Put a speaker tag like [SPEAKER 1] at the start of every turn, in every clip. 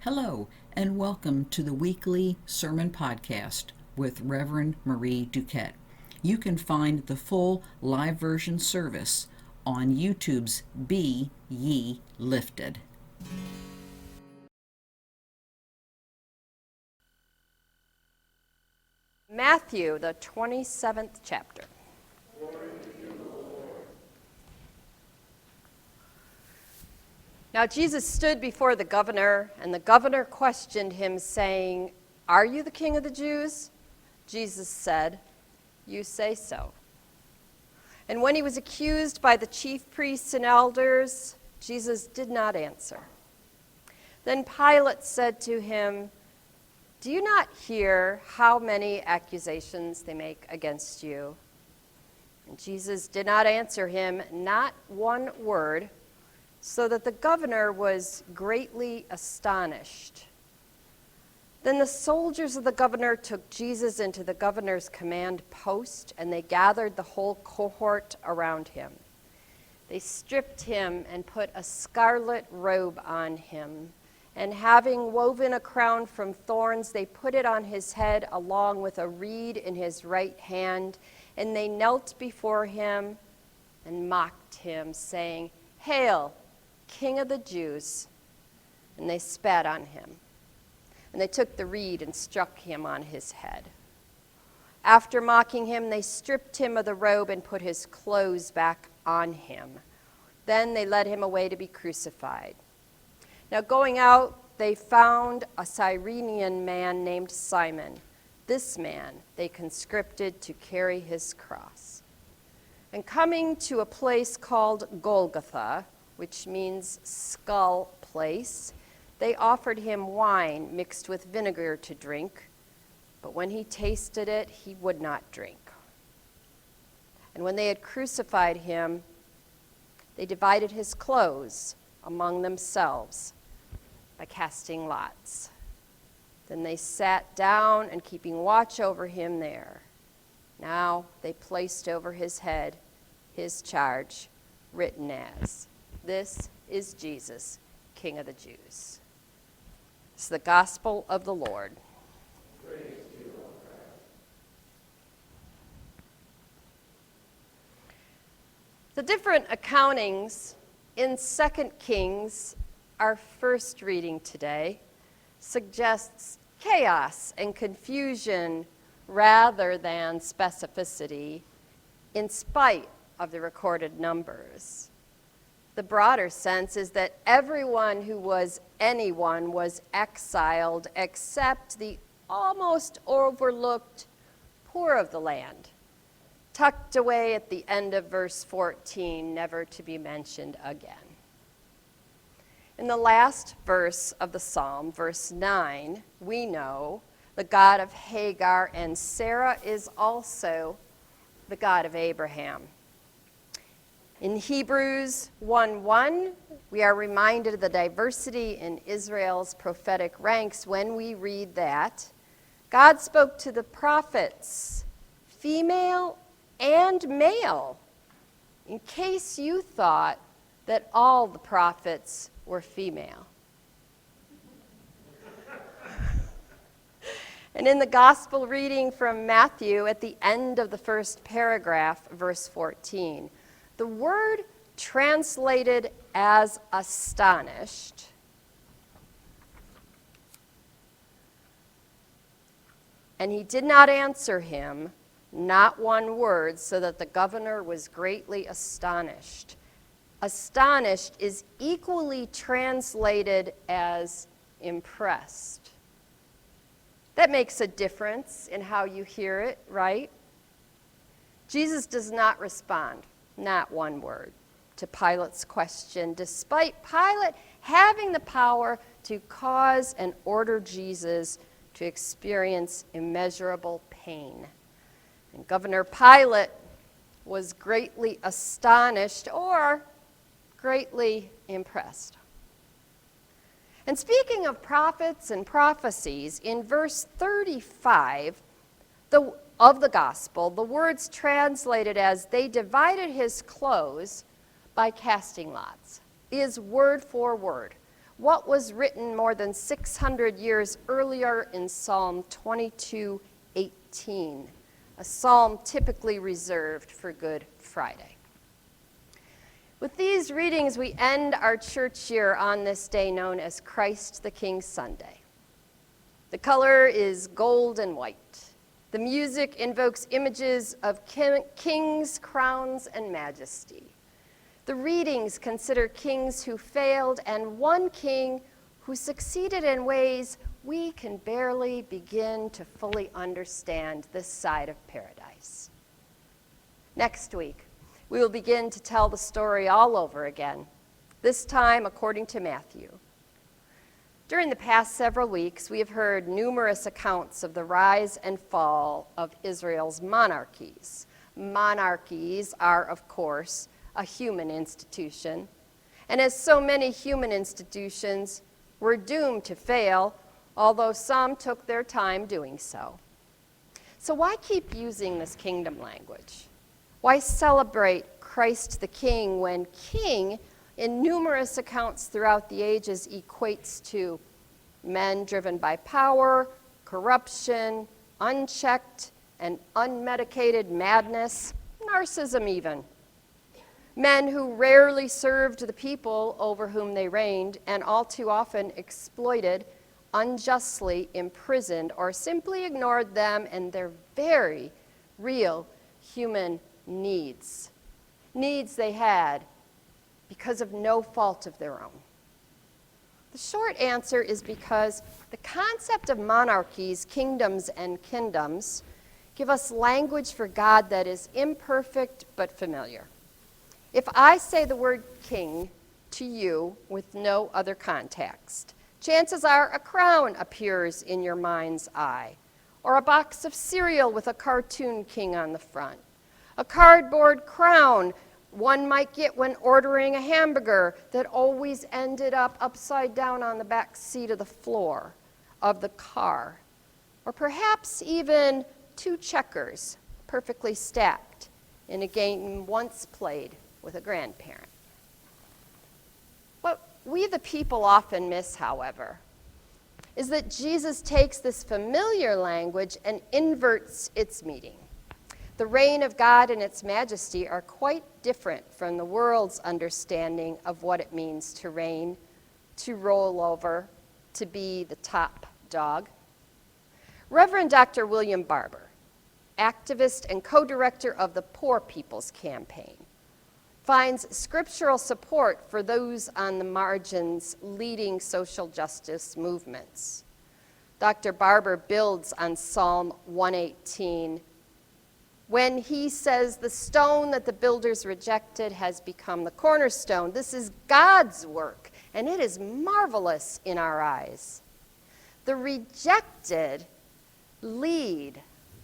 [SPEAKER 1] Hello, and welcome to the weekly sermon podcast with Reverend Marie Duquette. You can find the full live version service on YouTube's Be Ye Lifted.
[SPEAKER 2] Matthew, the 27th chapter. Now Jesus stood before the governor, and the governor questioned him, saying, "Are you the king of the Jews?" Jesus said, "You say so." And when he was accused by the chief priests and elders, Jesus did not answer. Then Pilate said to him, "Do you not hear how many accusations they make against you?" And Jesus did not answer him, not one word, so that the governor was greatly astonished. Then the soldiers of the governor took Jesus into the governor's command post, and they gathered the whole cohort around him. They stripped him and put a scarlet robe on him, and having woven a crown from thorns, they put it on his head along with a reed in his right hand, and they knelt before him and mocked him, saying, "Hail, King of the Jews!" And they spat on him. And they took the reed and struck him on his head. After mocking him, they stripped him of the robe and put his clothes back on him. Then they led him away to be crucified. Now going out, they found a Cyrenian man named Simon. This man they conscripted to carry his cross. And coming to a place called Golgotha, which means skull place, they offered him wine mixed with vinegar to drink, but when he tasted it, he would not drink. And when they had crucified him, they divided his clothes among themselves by casting lots. Then they sat down and keeping watch over him there. Now they placed over his head his charge, written as, "This is Jesus, King of the Jews." It's the gospel of the Lord.
[SPEAKER 3] Praise to you, Lord Christ.
[SPEAKER 2] The different accountings in 2 Kings, our first reading today, suggests chaos and confusion rather than specificity in spite of the recorded numbers. The broader sense is that everyone who was anyone was exiled except the almost overlooked poor of the land, tucked away at the end of verse 14, never to be mentioned again. In the last verse of the psalm, verse 9, we know the God of Hagar and Sarah is also the God of Abraham. In Hebrews 1:1, we are reminded of the diversity in Israel's prophetic ranks when we read that God spoke to the prophets, female and male, in case you thought that all the prophets were female. And in the gospel reading from Matthew, at the end of the first paragraph, verse 14, the word translated as astonished and he did not answer him, not one word, so that the governor was greatly astonished. Astonished is equally translated as impressed. That makes a difference in how you hear it, right? Jesus does not respond, not one word, to Pilate's question, despite Pilate having the power to cause and order Jesus to experience immeasurable pain. And Governor Pilate was greatly astonished or greatly impressed. And speaking of prophets and prophecies, in verse 35 of the gospel, the words translated as "they divided his clothes by casting lots" is word for word what was written more than 600 years earlier in Psalm 22:18, a psalm typically reserved for Good Friday. With these readings, we end our church year on this day known as Christ the King Sunday. The color is gold and white. The music invokes images of kings, crowns, and majesty. The readings consider kings who failed and one king who succeeded in ways we can barely begin to fully understand this side of paradise. Next week, we will begin to tell the story all over again, this time according to Matthew. During the past several weeks, we have heard numerous accounts of the rise and fall of Israel's monarchies. Monarchies are, of course, a human institution, and as so many human institutions, were doomed to fail, although some took their time doing so. So why keep using this kingdom language? Why celebrate Christ the King when king, in numerous accounts throughout the ages, equates to men driven by power, corruption, unchecked and unmedicated madness, narcissism even? Men who rarely served the people over whom they reigned and all too often exploited, unjustly imprisoned, or simply ignored them and their very real human needs they had because of no fault of their own. The short answer is because the concept of monarchies, kingdoms, and kingdoms give us language for God that is imperfect but familiar. If I say the word king to you with no other context, chances are a crown appears in your mind's eye, or a box of cereal with a cartoon king on the front. A cardboard crown one might get when ordering a hamburger that always ended up upside down on the back seat of the floor of the car. Or perhaps even two checkers perfectly stacked in a game once played with a grandparent. What we the people often miss, however, is that Jesus takes this familiar language and inverts its meaning. The reign of God and its majesty are quite different from the world's understanding of what it means to reign, to roll over, to be the top dog. Reverend Dr. William Barber, activist and co-director of the Poor People's Campaign, finds scriptural support for those on the margins leading social justice movements. Dr. Barber builds on Psalm 118 when he says, "The stone that the builders rejected has become the cornerstone. This is God's work, and it is marvelous in our eyes." The rejected lead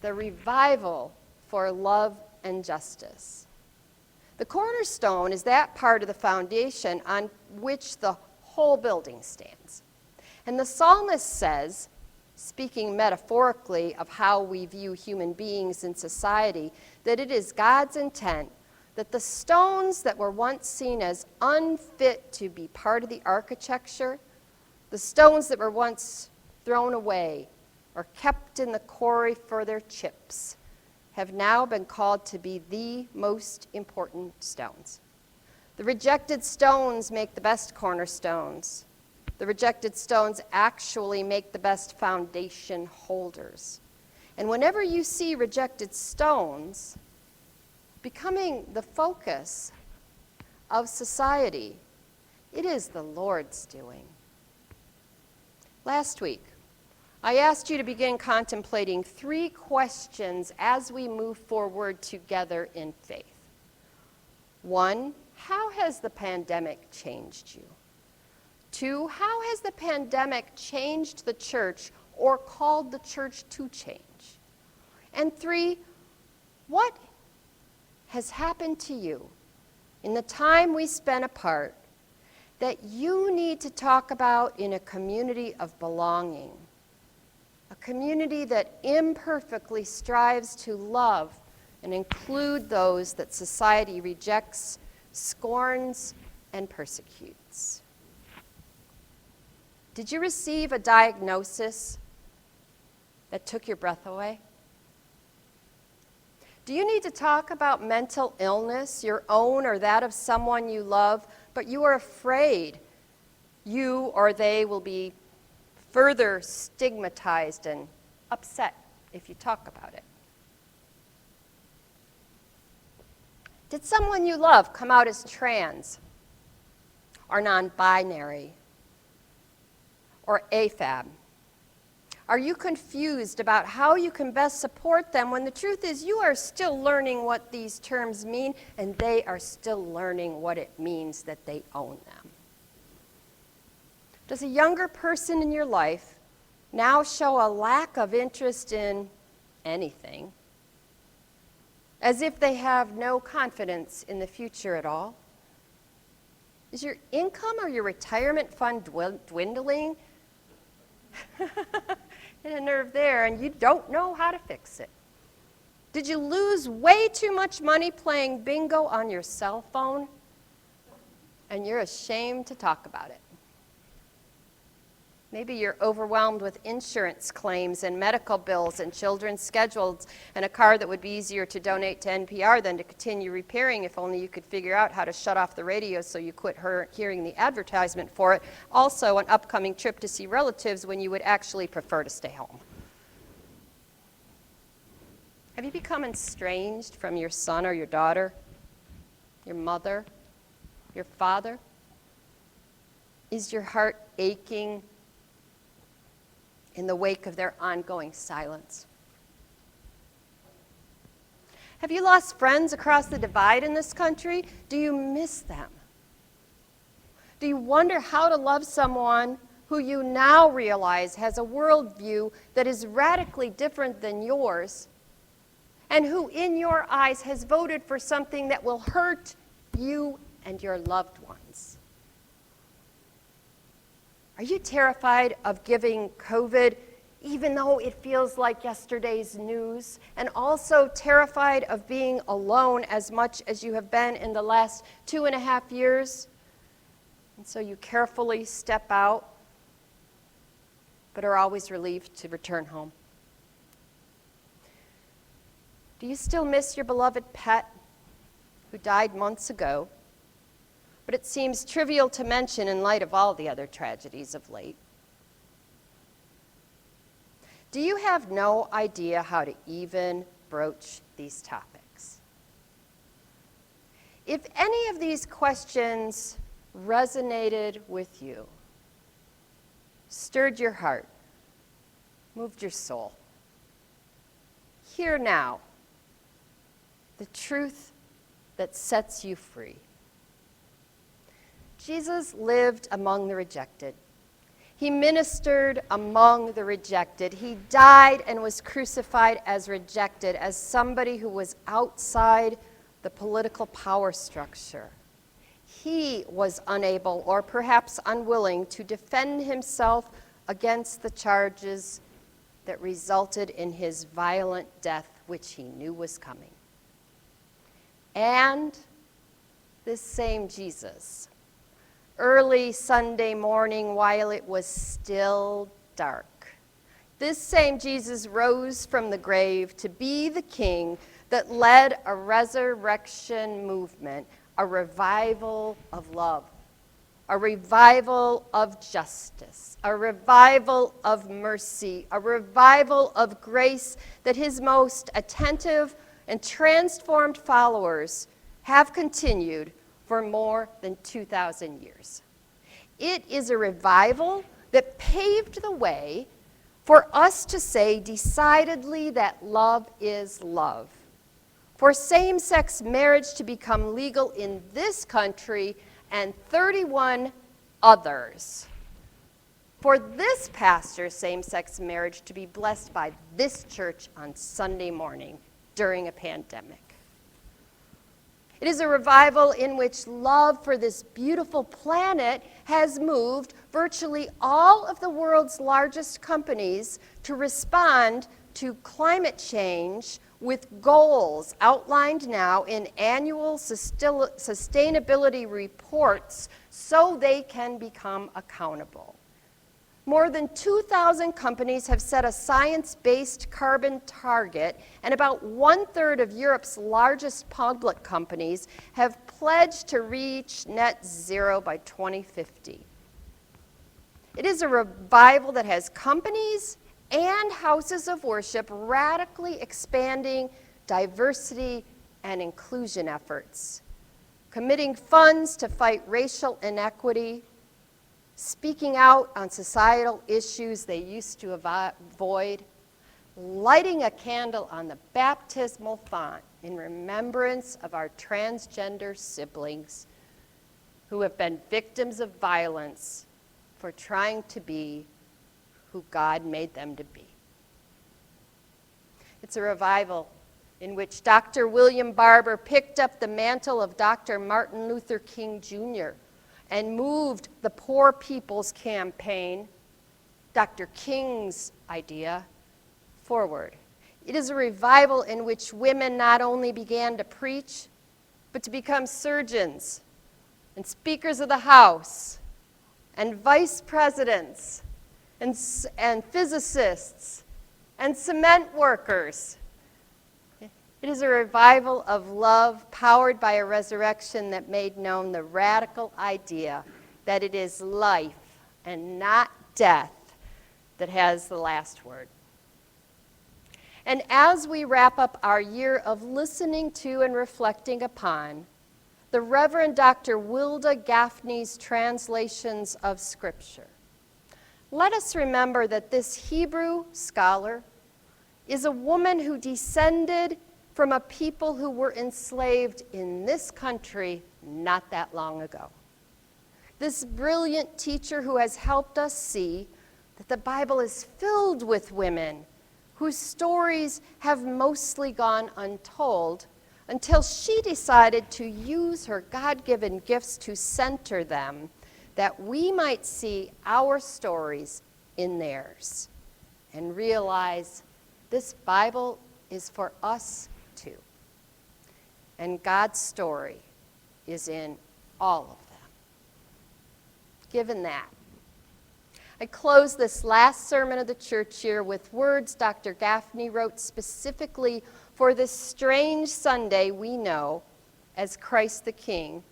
[SPEAKER 2] the revival for love and justice. The cornerstone is that part of the foundation on which the whole building stands. And the psalmist says, speaking metaphorically of how we view human beings in society, that it is God's intent that the stones that were once seen as unfit to be part of the architecture, the stones that were once thrown away or kept in the quarry for their chips, have now been called to be the most important stones. The rejected stones make the best cornerstones. The rejected stones actually make the best foundation holders. And whenever you see rejected stones becoming the focus of society, it is the Lord's doing. Last week, I asked you to begin contemplating 3 questions as we move forward together in faith. 1, how has the pandemic changed you? 2, how has the pandemic changed the church or called the church to change? And 3, what has happened to you in the time we spent apart that you need to talk about in a community of belonging? A community that imperfectly strives to love and include those that society rejects, scorns, and persecutes. Did you receive a diagnosis that took your breath away? Do you need to talk about mental illness, your own or that of someone you love, but you are afraid you or they will be further stigmatized and upset if you talk about it? Did someone you love come out as trans or non-binary or afab? Are you confused about how you can best support them when the truth is you are still learning what these terms mean and they are still learning what it means that they own them? Does a younger person in your life now show a lack of interest in anything, as if they have no confidence in the future at all? Is your income or your retirement fund dwindling? Hit a nerve there, and you don't know how to fix it. Did you lose way too much money playing bingo on your cell phone, and you're ashamed to talk about it? Maybe you're overwhelmed with insurance claims and medical bills and children's schedules and a car that would be easier to donate to NPR than to continue repairing if only you could figure out how to shut off the radio so you quit hearing the advertisement for it. Also, an upcoming trip to see relatives when you would actually prefer to stay home. Have you become estranged from your son or your daughter, your mother, your father? Is your heart aching in the wake of their ongoing silence? Have you lost friends across the divide in this country? Do you miss them? Do you wonder how to love someone who you now realize has a worldview that is radically different than yours, and who in your eyes has voted for something that will hurt you and your loved ones? Are you terrified of giving COVID, even though it feels like yesterday's news, and also terrified of being alone as much as you have been in the last 2.5 years? And so you carefully step out, but are always relieved to return home. Do you still miss your beloved pet who died months ago, but it seems trivial to mention in light of all the other tragedies of late? Do you have no idea how to even broach these topics? If any of these questions resonated with you, stirred your heart, moved your soul, hear now the truth that sets you free. Jesus lived among the rejected. He ministered among the rejected. He died and was crucified as rejected, as somebody who was outside the political power structure. He was unable, or perhaps unwilling, to defend himself against the charges that resulted in his violent death, which he knew was coming. And this same Jesus, early Sunday morning while it was still dark, this same Jesus rose from the grave to be the king that led a resurrection movement, a revival of love, a revival of justice, a revival of mercy, a revival of grace that his most attentive and transformed followers have continued for more than 2,000 years. It is a revival that paved the way for us to say decidedly that love is love, for same-sex marriage to become legal in this country and 31 others, for this pastor's same-sex marriage to be blessed by this church on Sunday morning during a pandemic. It is a revival in which love for this beautiful planet has moved virtually all of the world's largest companies to respond to climate change with goals outlined now in annual sustainability reports so they can become accountable. More than 2,000 companies have set a science-based carbon target, and about 1/3 of Europe's largest public companies have pledged to reach net zero by 2050. It is a revival that has companies and houses of worship radically expanding diversity and inclusion efforts, committing funds to fight racial inequity, speaking out on societal issues they used to avoid, lighting a candle on the baptismal font in remembrance of our transgender siblings who have been victims of violence for trying to be who God made them to be. It's a revival in which Dr. William Barber picked up the mantle of Dr. Martin Luther King Jr. and moved the Poor People's Campaign, Dr. King's idea, forward. It is a revival in which women not only began to preach, but to become surgeons and speakers of the House and vice presidents and physicists and cement workers. It is a revival of love powered by a resurrection that made known the radical idea that it is life and not death that has the last word. And as we wrap up our year of listening to and reflecting upon the Reverend Dr. Wilda Gaffney's translations of Scripture, let us remember that this Hebrew scholar is a woman who descended from a people who were enslaved in this country not that long ago. This brilliant teacher who has helped us see that the Bible is filled with women whose stories have mostly gone untold until she decided to use her God-given gifts to center them, that we might see our stories in theirs and realize this Bible is for us too. And God's story is in all of them. Given that, I close this last sermon of the church year with words Dr. Gaffney wrote specifically for this strange Sunday we know as Christ the King,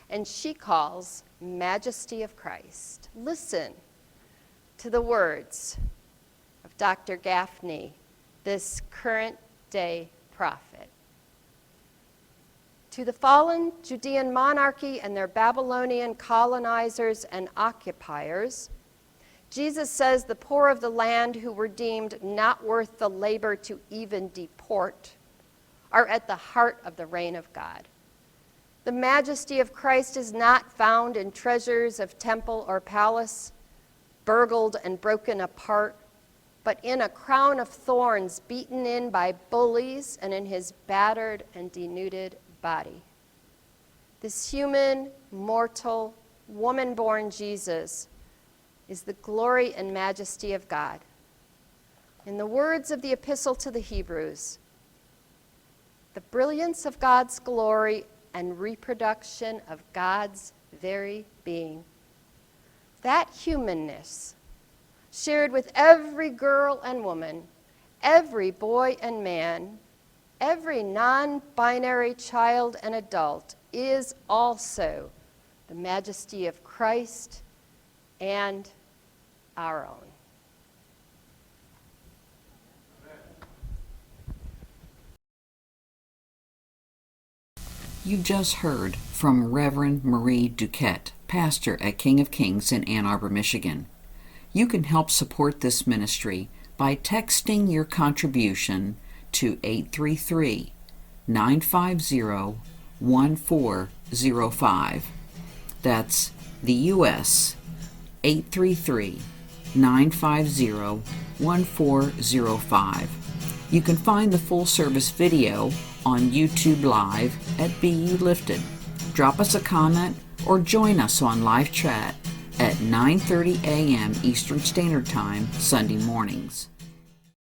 [SPEAKER 2] and she calls Majesty of Christ. Listen to the words of Dr. Gaffney, this current day prophet. To the fallen Judean monarchy and their Babylonian colonizers and occupiers, Jesus says the poor of the land who were deemed not worth the labor to even deport are at the heart of the reign of God. The majesty of Christ is not found in treasures of temple or palace, burgled and broken apart, but in a crown of thorns beaten in by bullies and in his battered and denuded body. This human, mortal, woman-born Jesus is the glory and majesty of God. In the words of the Epistle to the Hebrews, the brilliance of God's glory and reproduction of God's very being. That humanness, shared with every girl and woman, every boy and man, every non-binary child and adult, is also the majesty of Christ and our own.
[SPEAKER 1] You just heard from Reverend Marie Duquette, pastor at King of Kings in Ann Arbor, Michigan. You can help support this ministry by texting your contribution to 833-950-1405. That's the U.S. 833-950-1405. You can find the full service video on YouTube Live at BU Lifted. Drop us a comment or join us on live chat at 9:30 a.m. Eastern Standard Time Sunday mornings.